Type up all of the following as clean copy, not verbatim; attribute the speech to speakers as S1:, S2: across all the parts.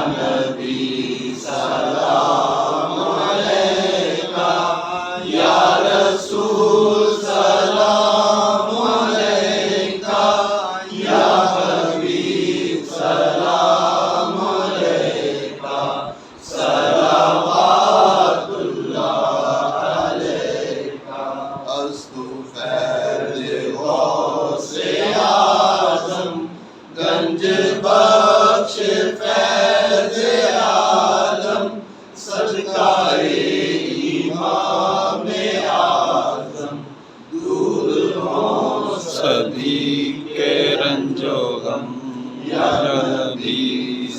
S1: نبی سلام علیکہ، یا رسول سلام علیکہ، یا حبیب سلام علیکہ، صلوات اللہ علیکہ۔ ازدو فیض غوث اعظم، گنج بخش فیض عالم، صدقہ امام اعظم، دور ہوں سبھی کے رنج و غم، یا نبی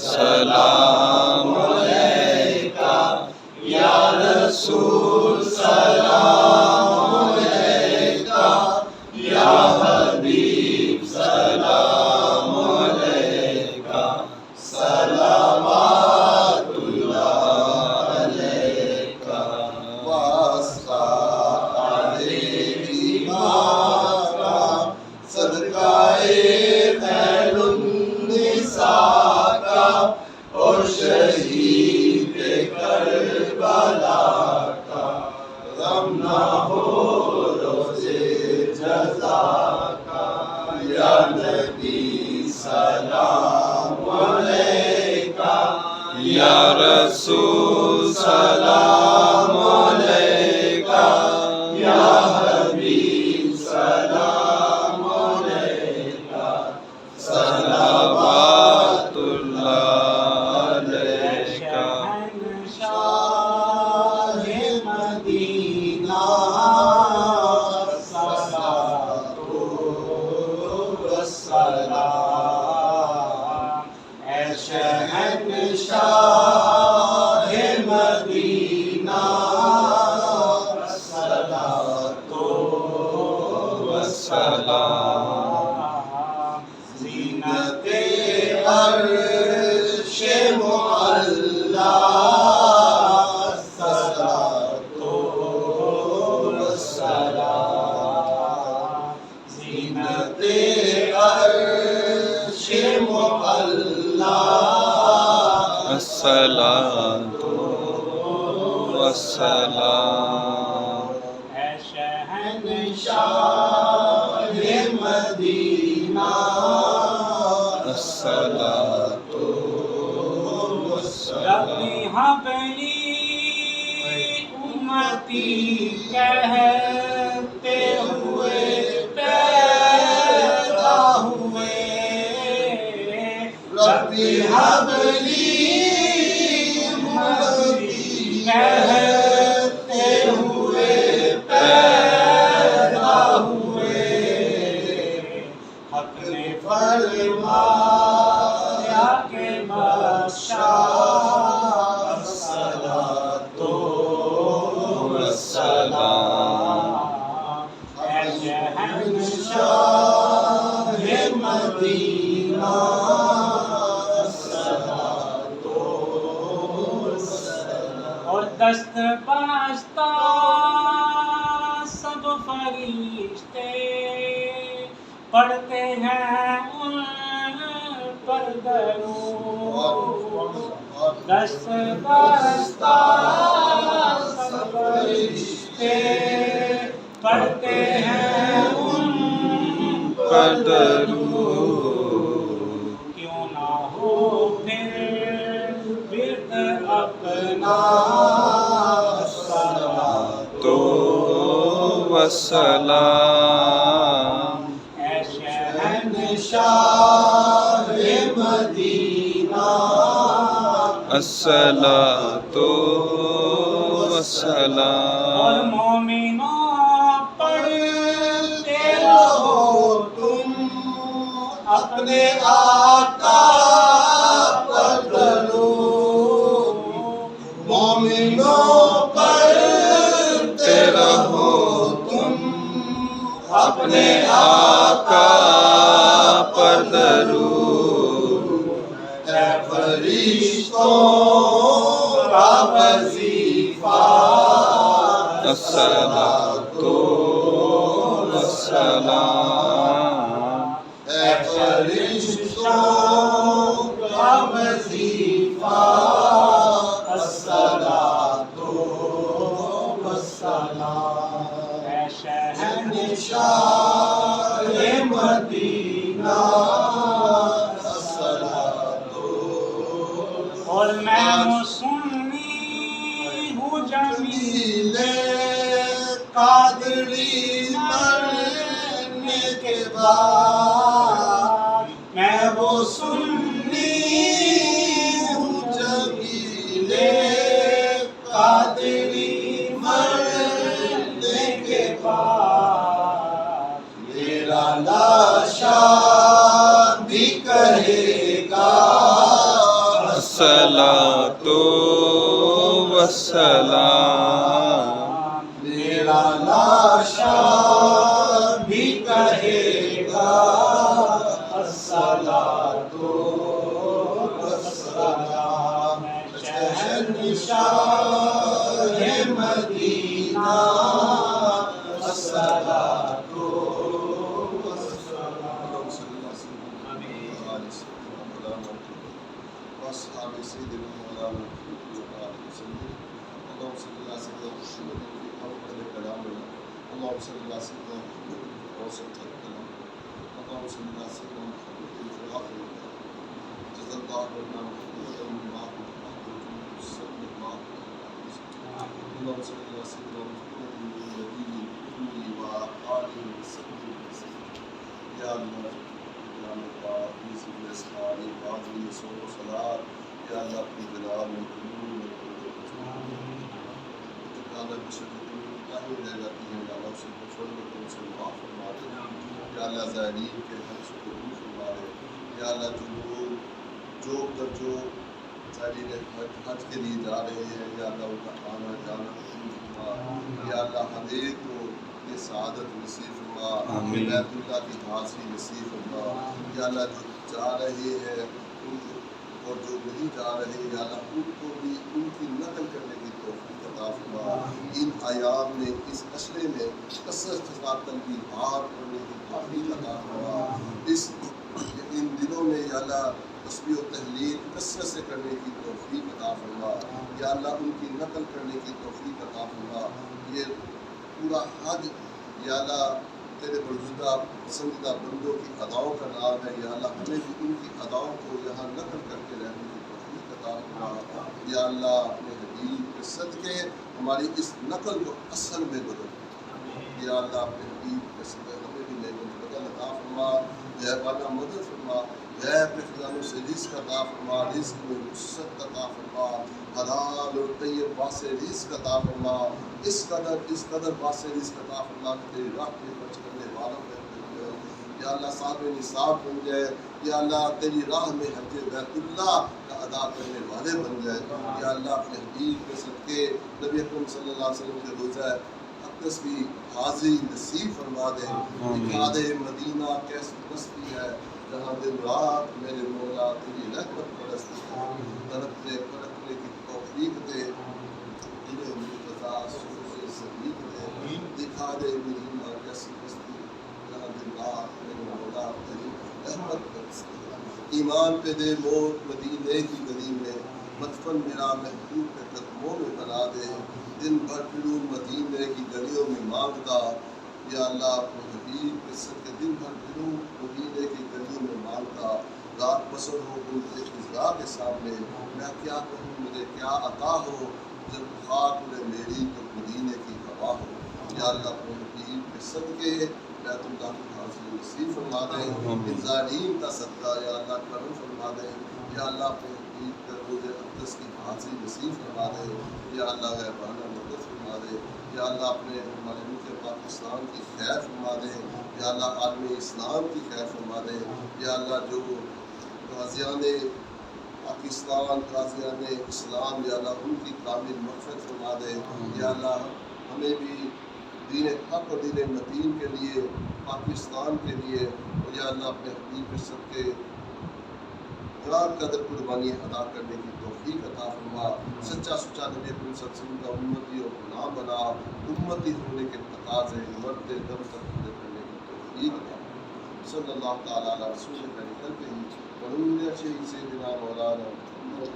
S1: سلام علیکہ، یا رسول سلام علیکہ، یا حبیب سلام علیکہ، صلوات اللہ علیکہ۔ واسطہ علیہ مارا، صدقہ خیر النساء کا، اور شہید کربلا کا، غم نہ ہو روز جزا کا، یا نبی سلام علیکہ، یا رسول سلام علیکہ، یا حبیب سلام علیکہ، صلوات اللہ علیکہ۔ شہنشاہ مدینہ، صلاۃ والسلام، اے شہنشاہ مدینہ، صلاۃ والسلام، زینت عرش معلی، صلاۃ والسلام، زینت عرش معلی، الصلاۃ والسلام، اے شہنشاہ مدینہ، الصلاۃ والسلام۔ ربی حب لی امتی کہتے ہوئے پیدا ہوئے، ربی حب لی امتی کہتے ہوئے پیدا ہوئے، حق نے فرمایا کہ بشار، الصلاۃ والسلام، اے شہنشاہ مدینہ، الصلاۃ والسلام۔ اور دست بستہ سب فرشتے پڑھتے ہیں ان پر درود، دست بستہ سب فرشتے پڑھتے ہیں ان پر درود، کیوں نہ ہو پھر ورد اپنا، الصلاۃ والسلام، اے شہنشاہ مدینہ، الصلاۃ والسلام۔ اور مومنوں پڑھتے رہو تم اپنے آقا پر درود، مومنوں پڑھتے رہو تم اپنے آقا پر درود، اے فرشتوں کا وظیفہ، الصلاۃ والسلام، اے فرشتوں کا وظیفہ،
S2: اور میں سنی ہوں جمیل
S1: قادری مرنے کے بعد
S2: میں وہ
S1: سنی ہوں جمیل قادری مرنے کے بعد میرا لاشا بھی کہے گا
S3: الصلاۃ والسلام،
S1: میرا لاشا بھی کہے گا الصلاۃ والسلام، شہنشاہ مدینہ الصلاۃ واصحاب سيدنا مولانا محمد وعلى آله وسلم. اللهم صل على سيدنا محمد في أول كلامنا، اللهم صل على سيدنا محمد في أوسط الكلام، اللهم صل على سيدنا محمد في آخر الكلام. جزا الله عنا محمدا مما صلى الله عليه وسلم. اللهم صل على سيدنا محمد النبي الأمي وآله وسلم. يا الله یا اللہ اپنی جلال میں رہ جاتی ہیں یا اللہ اسے چھوڑ کر تم سے معاف فرما دے یا اللہ زائرین کے حج کو قبول فرما دے یا اللہ جو زائرین حج کے لیے جا رہے ہیں یا اللہ ان کا آنا جانا قبول فرما یا اللہ ہمیں کو یہ سعادت نصیب فرما بیت اللہ کی حاضری نصیب فرما یا اللہ جو جا رہے ہیں اور جو نہیں جا رہے یا اللہ ان کو بھی ان کی نقل کرنے کی توفیق عطا فرما ان ایام میں اس عشرے میں کثرت کے ساتھ تنبیہات پڑھنے کی توفیق عطا فرما ان دنوں میں یا اللہ تسبیح و تحلیل کثرت سے کرنے کی توفیق عطا فرما یا اللہ ان کی نقل کرنے کی توفیق عطا فرما یہ پورا حج یا اللہ تیرے برگزیدہ پسندیدہ بندوں کی اداؤں کا نام ہے یا اللہ ہمیں بھی ان کی اداؤں کو یہاں نقل کر کے رہنے کی توفیق عطا فرما یا اللہ اپنے حبیب کے صدقے ہماری اس نقل کو اصل میں بدل یا اللہ اپنے حبیب کے صدقے ہمیں بھی نعمت بدل عطا فرما غیبانہ مدد فرما غیب کے خزانوں سے رزق عطا فرما رزق میں وسعت عطا فرما حلال اور طیب واسع رزق عطا فرما اس قدر واسع رزق عطا فرما کہ تیری راہ میں خرچ کرنے والوں میں یا اللہ صاحب نصاب بن جائے یا اللہ تیری راہ میں حج بیت اللہ کا ادا کرنے والے بن جائے یا اللہ اپنے حبیب کے صدقے نبی اکرم صلی اللہ علیہ وسلم کے روزہ اقدس کی حاضری نصیب فرما دے دکھا دے مدینہ کیسی بستی ہے جہاں دن رات میرے مولا تیری رحمت پرستی ہے تڑپنے پلٹنے کی توفیق دے انہیں مرتضیٰ سوز صدیق دے دکھا دے مدینہ کیسی بستی جہاں دن رات میرے مولا تیری رحمت پرستی ہے ایمان پہ دے موت مدینے کی گلی میں مدفن میرا محبوب کے قدموں میں بنا دے دن بھر پھروں مدینے کی گلیوں میں مانگتا یا اللہ اپنے حبیب کے صدقے دن بھر پھروں مدینے کی گلیوں میں مانگتا رات بسر ہو ان کے خزگاہ کے سامنے میں کیا کہوں مجھے کیا عطا ہو جب خاک میں میری تو مدینے کی ہوا ہو یا اللہ اپنے حبیب کے صدقے بیت اللہ کی حاضری نصیب فرما دے انزالین کا صدقہ یا اللہ کرم فرما دے یا اللہ اپنے حبیب کے روز اقدس کی حاضری نصیب فرما دے یا اللہ غیبانہ مدد فرما دے یا اللہ اپنے ہمارے ملک پاکستان کی خیر فرما دے یا اللہ عالم اسلام کی خیر فرما دے یا اللہ جو غازیان پاکستان غازیان اسلام یا اللہ ان کی کامل مغفرت فرما دے یا اللہ ہمیں بھی دین حق اور دین متین کے لیے پاکستان کے لیے اور یا اللہ اپنے حبیب کے صدقے قرار قدر قربانیاں ادا کرنے کی توفیق عطا فرما سچا سچا نبی اکرم صلی اللہ علیہ وسلم کا امتی اور غلام بنا امتی ہونے کے تقاضے مرد دم تک پورے کرنے کی توفیق عطا فرما صلی اللہ تعالیٰ علیہ رسول کریم کر کے ہی سیدنا مولانا محمد